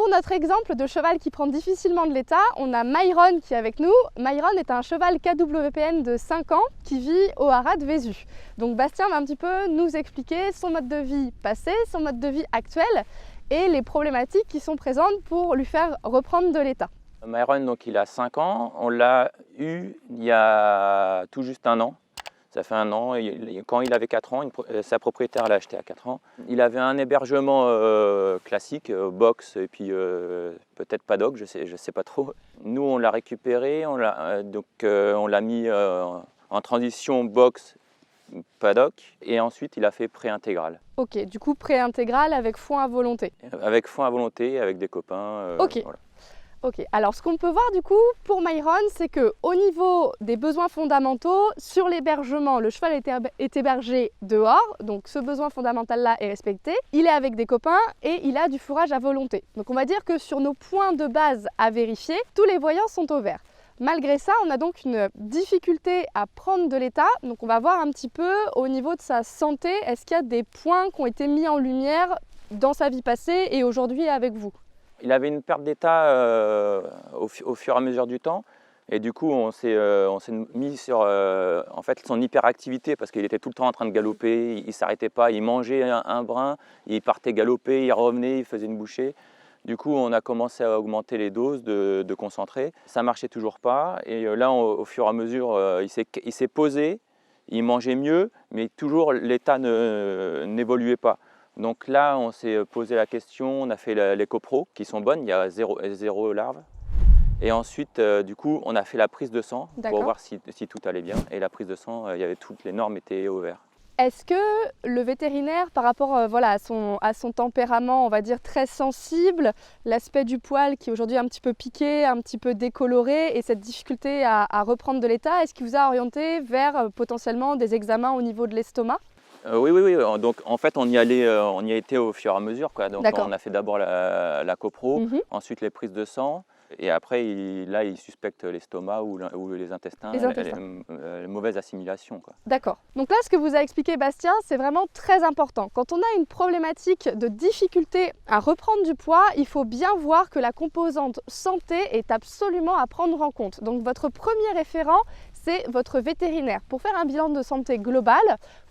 Pour notre exemple de cheval qui prend difficilement de l'état, on a Myron qui est avec nous. Myron est un cheval KWPN de 5 ans qui vit au haras de Vézu. Donc Bastien va un petit peu nous expliquer son mode de vie passé, son mode de vie actuel et les problématiques qui sont présentes pour lui faire reprendre de l'état. Myron, donc, il a 5 ans, on l'a eu il y a tout juste un an. Ça fait un an, et quand il avait 4 ans, sa propriétaire l'a acheté à 4 ans. Il avait un hébergement classique, box et puis peut-être paddock, je sais pas trop. Nous, on l'a récupéré, on l'a mis en transition box paddock et ensuite il a fait pré-intégral. Ok, du coup pré-intégral avec foin à volonté. Avec foin à volonté, avec des copains. Ok. Voilà. Ok, alors ce qu'on peut voir du coup pour Myron, c'est qu'au niveau des besoins fondamentaux, sur l'hébergement, le cheval est hébergé dehors, donc ce besoin fondamental-là est respecté. Il est avec des copains et il a du fourrage à volonté. Donc on va dire que sur nos points de base à vérifier, tous les voyants sont au vert. Malgré ça, on a donc une difficulté à prendre de l'état. Donc on va voir un petit peu au niveau de sa santé, est-ce qu'il y a des points qui ont été mis en lumière dans sa vie passée et aujourd'hui avec vous? Il avait une perte d'état au fur et à mesure du temps. Et du coup, on s'est mis sur en fait, son hyperactivité parce qu'il était tout le temps en train de galoper, il ne s'arrêtait pas, il mangeait un brin, il partait galoper, il revenait, il faisait une bouchée. Du coup, on a commencé à augmenter les doses de concentré. Ça ne marchait toujours pas. Et là, au fur et à mesure, il s'est posé, il mangeait mieux, mais toujours l'état n'évoluait pas. Donc là, on s'est posé la question, on a fait les copros qui sont bonnes, il y a zéro larve. Et ensuite, du coup, on a fait la prise de sang pour voir si tout allait bien. Et la prise de sang, il y avait toutes les normes étaient au vert. Est-ce que le vétérinaire, par rapport voilà, à son tempérament, on va dire très sensible, l'aspect du poil qui est aujourd'hui un petit peu piqué, un petit peu décoloré et cette difficulté à reprendre de l'état, est-ce qu'il vous a orienté vers potentiellement des examens au niveau de l'estomac? Oui. Donc en fait, on y a été au fur et à mesure, quoi. Donc on a fait d'abord la copro, ensuite les prises de sang. Et après, il suspecte l'estomac ou les intestins, les mauvaises assimilations. D'accord. Donc là, ce que vous a expliqué Bastien, c'est vraiment très important. Quand on a une problématique de difficulté à reprendre du poids, il faut bien voir que la composante santé est absolument à prendre en compte. Donc votre premier référent, c'est votre vétérinaire. Pour faire un bilan de santé global,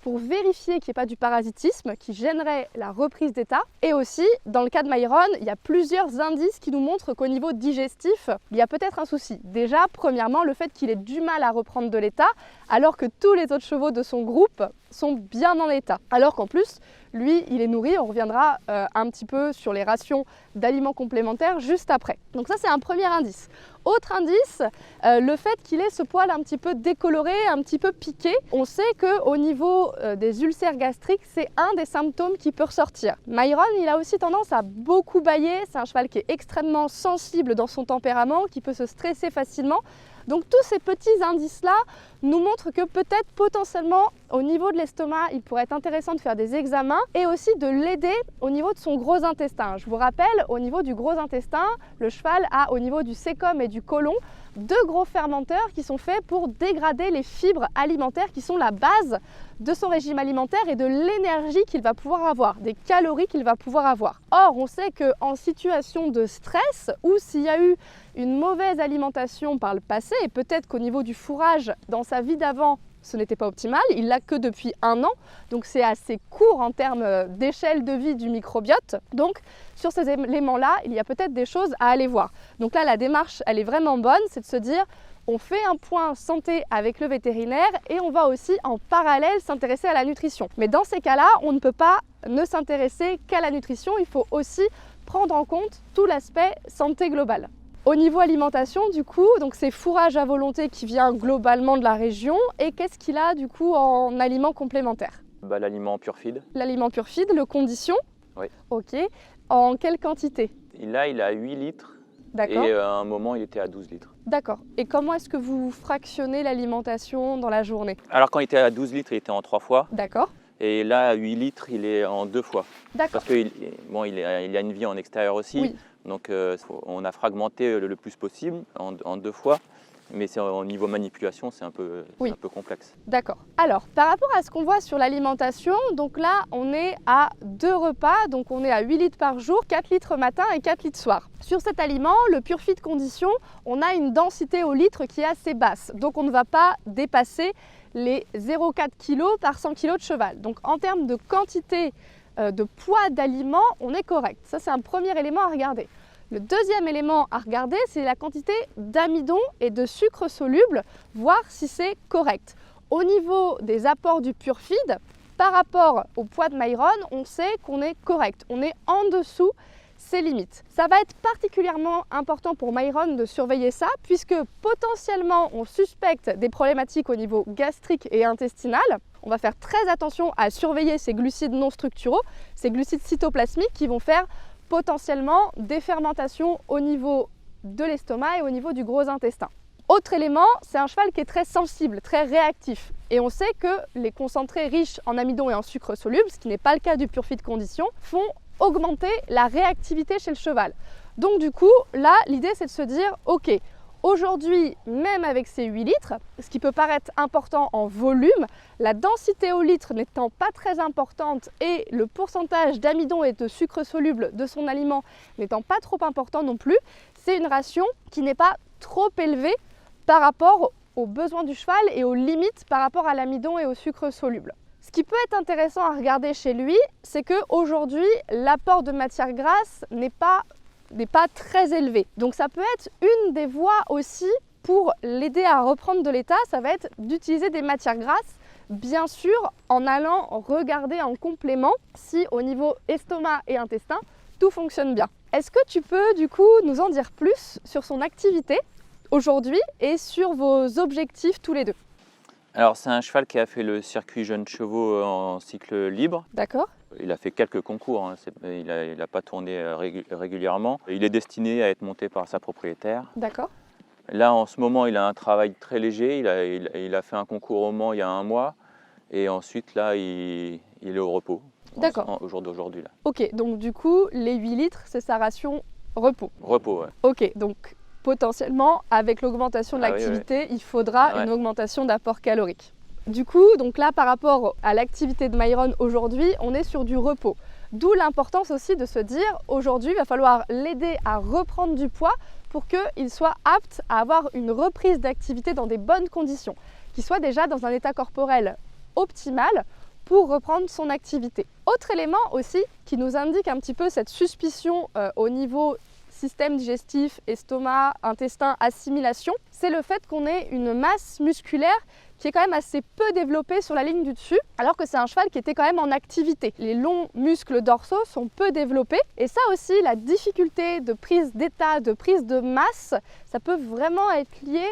pour vérifier qu'il n'y ait pas du parasitisme qui gênerait la reprise d'état. Et aussi, dans le cas de Myron, il y a plusieurs indices qui nous montrent qu'au niveau digestif, il y a peut-être un souci. Déjà, premièrement, le fait qu'il ait du mal à reprendre de l'état, alors que tous les autres chevaux de son groupe sont bien en état. Alors qu'en plus, lui, il est nourri, on reviendra un petit peu sur les rations d'aliments complémentaires juste après. Donc ça, c'est un premier indice. Autre indice, le fait qu'il ait ce poil un petit peu décoloré, un petit peu piqué. On sait qu'au niveau des ulcères gastriques, c'est un des symptômes qui peut ressortir. Myron, il a aussi tendance à beaucoup bâiller. C'est un cheval qui est extrêmement sensible dans son tempérament, qui peut se stresser facilement. Donc tous ces petits indices-là nous montrent que peut-être potentiellement au niveau de l'estomac, il pourrait être intéressant de faire des examens et aussi de l'aider au niveau de son gros intestin. Je vous rappelle, au niveau du gros intestin, le cheval a au niveau du cécum et du côlon deux gros fermenteurs qui sont faits pour dégrader les fibres alimentaires qui sont la base de son régime alimentaire et de l'énergie qu'il va pouvoir avoir, des calories qu'il va pouvoir avoir. Or, on sait qu'en situation de stress ou s'il y a eu une mauvaise alimentation par le passé, et peut-être qu'au niveau du fourrage, dans sa vie d'avant, ce n'était pas optimal, il l'a que depuis un an, donc c'est assez court en termes d'échelle de vie du microbiote. Donc sur ces éléments-là, il y a peut-être des choses à aller voir. Donc là, la démarche, elle est vraiment bonne, c'est de se dire, on fait un point santé avec le vétérinaire et on va aussi en parallèle s'intéresser à la nutrition. Mais dans ces cas-là, on ne peut pas ne s'intéresser qu'à la nutrition, il faut aussi prendre en compte tout l'aspect santé globale. Au niveau alimentation, du coup, donc c'est fourrage à volonté qui vient globalement de la région. Et qu'est-ce qu'il a du coup en aliments complémentaires? L'aliment pur feed. L'aliment pur feed, le condition? Oui. Ok. En quelle quantité? Là, il a 8 litres. D'accord. Et à un moment, il était à 12 litres. D'accord. Et comment est-ce que vous fractionnez l'alimentation dans la journée? Alors quand il était à 12 litres, il était en 3 fois. D'accord. Et là, à 8 litres, il est en 2 fois. D'accord. Parce qu'il a une vie en extérieur aussi. Oui. Donc on a fragmenté le plus possible en 2 fois. mais au niveau manipulation, c'est un peu complexe. D'accord. Alors, par rapport à ce qu'on voit sur l'alimentation, donc là, on est à 2 repas, donc on est à 8 litres par jour, 4 litres matin et 4 litres soir. Sur cet aliment, le PureFeed Condition, on a une densité au litre qui est assez basse, donc on ne va pas dépasser les 0,4 kg par 100 kg de cheval. Donc en termes de quantité de poids d'aliments, on est correct. Ça, c'est un premier élément à regarder. Le deuxième élément à regarder, c'est la quantité d'amidon et de sucre soluble, voir si c'est correct. Au niveau des apports du PureFeed, par rapport au poids de Myron, on sait qu'on est correct. On est en dessous ses limites. Ça va être particulièrement important pour Myron de surveiller ça, puisque potentiellement on suspecte des problématiques au niveau gastrique et intestinal. On va faire très attention à surveiller ces glucides non structuraux, ces glucides cytoplasmiques qui vont faire potentiellement des fermentations au niveau de l'estomac et au niveau du gros intestin. Autre élément, c'est un cheval qui est très sensible, très réactif. Et on sait que les concentrés riches en amidon et en sucre soluble, ce qui n'est pas le cas du PureFeed Condition, font augmenter la réactivité chez le cheval. Donc du coup, là, l'idée c'est de se dire, ok, aujourd'hui, même avec ces 8 litres, ce qui peut paraître important en volume, la densité au litre n'étant pas très importante et le pourcentage d'amidon et de sucre soluble de son aliment n'étant pas trop important non plus, c'est une ration qui n'est pas trop élevée par rapport aux besoins du cheval et aux limites par rapport à l'amidon et au sucre soluble. Ce qui peut être intéressant à regarder chez lui, c'est qu'aujourd'hui, l'apport de matière grasse n'est pas très élevé. Donc ça peut être une des voies aussi pour l'aider à reprendre de l'état, ça va être d'utiliser des matières grasses, bien sûr en allant regarder en complément si au niveau estomac et intestin, tout fonctionne bien. Est-ce que tu peux du coup nous en dire plus sur son activité aujourd'hui et sur vos objectifs tous les deux? Alors c'est un cheval qui a fait le circuit jeunes chevaux en cycle libre. D'accord. Il a fait quelques concours, hein. Il n'a pas tourné régulièrement. Il est destiné à être monté par sa propriétaire. D'accord. Là en ce moment il a un travail très léger, il a fait un concours au Mans il y a un mois et ensuite là il est au repos. D'accord. Au jour d'aujourd'hui là. Ok, donc du coup les 8 litres c'est sa ration repos. Repos, ouais. Ok, donc potentiellement, avec l'augmentation de l'activité, il faudra une augmentation d'apport calorique. Du coup, donc là, par rapport à l'activité de Myron aujourd'hui, on est sur du repos. D'où l'importance aussi de se dire, aujourd'hui, il va falloir l'aider à reprendre du poids pour qu'il soit apte à avoir une reprise d'activité dans des bonnes conditions, qu'il soit déjà dans un état corporel optimal pour reprendre son activité. Autre élément aussi qui nous indique un petit peu cette suspicion au niveau système digestif, estomac, intestin, assimilation, c'est le fait qu'on ait une masse musculaire qui est quand même assez peu développée sur la ligne du dessus, alors que c'est un cheval qui était quand même en activité. Les longs muscles dorsaux sont peu développés, et ça aussi, la difficulté de prise d'état, de prise de masse, ça peut vraiment être lié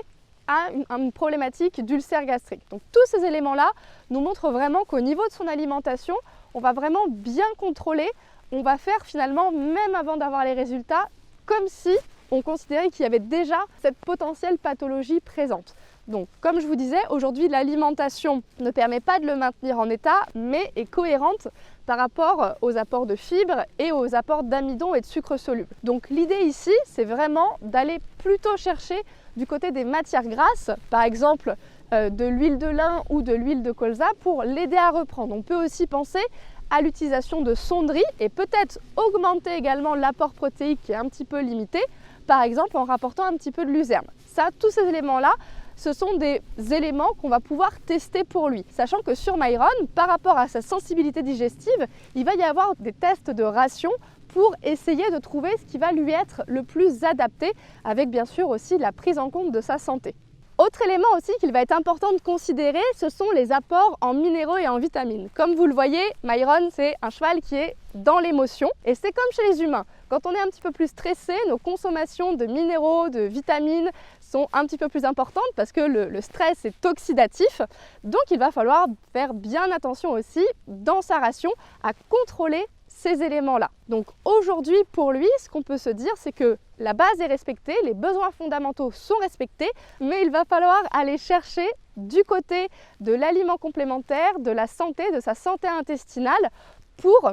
à une problématique d'ulcère gastrique. Donc tous ces éléments-là nous montrent vraiment qu'au niveau de son alimentation, on va vraiment bien contrôler, on va faire finalement, même avant d'avoir les résultats, comme si on considérait qu'il y avait déjà cette potentielle pathologie présente. Donc, comme je vous disais, aujourd'hui, l'alimentation ne permet pas de le maintenir en état, mais est cohérente par rapport aux apports de fibres et aux apports d'amidon et de sucre soluble. Donc, l'idée ici, c'est vraiment d'aller plutôt chercher du côté des matières grasses, par exemple de l'huile de lin ou de l'huile de colza, pour l'aider à reprendre. On peut aussi penser à l'utilisation de sonderies et peut-être augmenter également l'apport protéique qui est un petit peu limité, par exemple en rapportant un petit peu de luzerne. Ça, tous ces éléments-là, ce sont des éléments qu'on va pouvoir tester pour lui. Sachant que sur Myron, par rapport à sa sensibilité digestive, il va y avoir des tests de ration pour essayer de trouver ce qui va lui être le plus adapté, avec bien sûr aussi la prise en compte de sa santé. Autre élément aussi qu'il va être important de considérer, ce sont les apports en minéraux et en vitamines. Comme vous le voyez, Myron, c'est un cheval qui est dans l'émotion et c'est comme chez les humains. Quand on est un petit peu plus stressé, nos consommations de minéraux, de vitamines sont un petit peu plus importantes parce que le stress est oxydatif. Donc il va falloir faire bien attention aussi dans sa ration à contrôler ces éléments-là. Donc aujourd'hui, pour lui, ce qu'on peut se dire, c'est que la base est respectée, les besoins fondamentaux sont respectés, mais il va falloir aller chercher du côté de l'aliment complémentaire, de la santé, de sa santé intestinale pour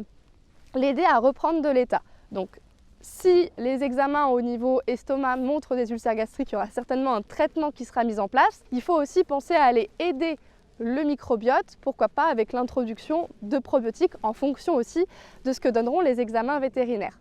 l'aider à reprendre de l'état. Donc Si les examens au niveau estomac montrent des ulcères gastriques, il y aura certainement un traitement qui sera mis en place. Il faut aussi penser à aller aider le microbiote, pourquoi pas avec l'introduction de probiotiques en fonction aussi de ce que donneront les examens vétérinaires.